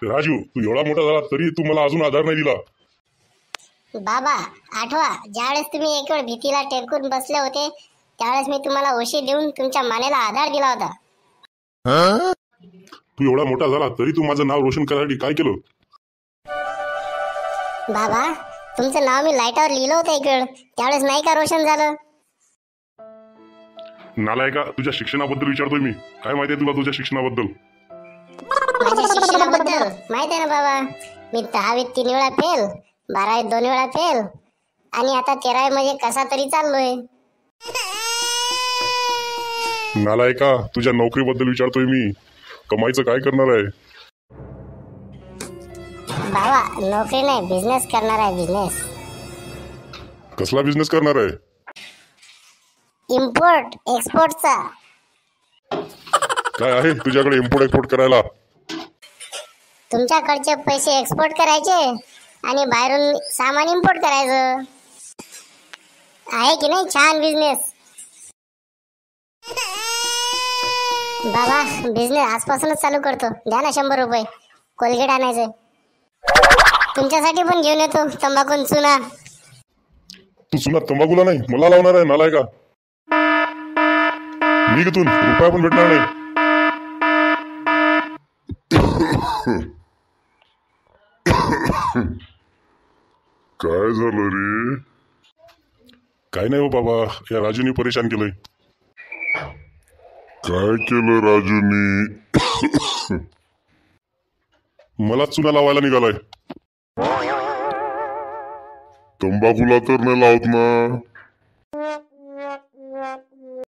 राजू, तू एवढा मोठा झाला तरी तू मला अजून आधार नाही दिला. बाबा आठवा, ज्यावेळेस तुम्ही एक वेळ भीतीला टेकून बसले होते त्यावेळेस मी तुम्हाला उशी देऊन तुमच्या मानेला आधार दिला होता. तू एवढा मोठा झाला तरी तू माझं नाव रोशन करायसाठी काय केलं? बाबा तुमचं नाव मी लाईटावर लिहिलं होतं एक वेळ, त्यावेळेस नाही का रोशन झालं? नालायका, तुझ्या शिक्षणाबद्दल विचारतोय मी. काय माहिती आहे तुला तुझ्या शिक्षणाबद्दल? माझ्या शिक्षणाबद्दल माहित आहे ना बाबा, मी 10वीत 3 वेळा फेल, 12वीत 2 वेळा फेल आणि आता 13वी मध्ये कसा तरी चाललोय. नालायका, तुझ्या नोकरीबद्दल विचारतोय मी. कमाईचं काय करणार आहे? बाबा नोकरी नाही, बिझनेस करणार आहे. बिझनेस. कसला बिझनेस करणार आहे? इम्पोर्ट एक्सपोर्टचा. काय आहे तुझ्याकडे इम्पोर्ट एक्सपोर्ट करायला? तुमच्याकडचे पैसे एक्सपोर्ट करायचे आणि बाहेरून सामान इम्पोर्ट करायचं. आहे की नाही छान बिझनेस? बाबा बिझनेस आजपासूनच चालू करतो. द्या ना 100 रुपये. कोलगेट आणायचंय. तुमच्यासाठी पण घेऊन येतो तंबाखू चुना. तू चुना तंबाखूला नाही मला लावणार आहे नालायका. मी इथून रुपया पण भेटणार नाही. काय झालं रे? काय नाही हो बाबा, या राजूनी परेशान केलंय. काय केलं राजूनी? मला चुना लावायला निघालाय. तंबाखूला तर नाही लावत ना.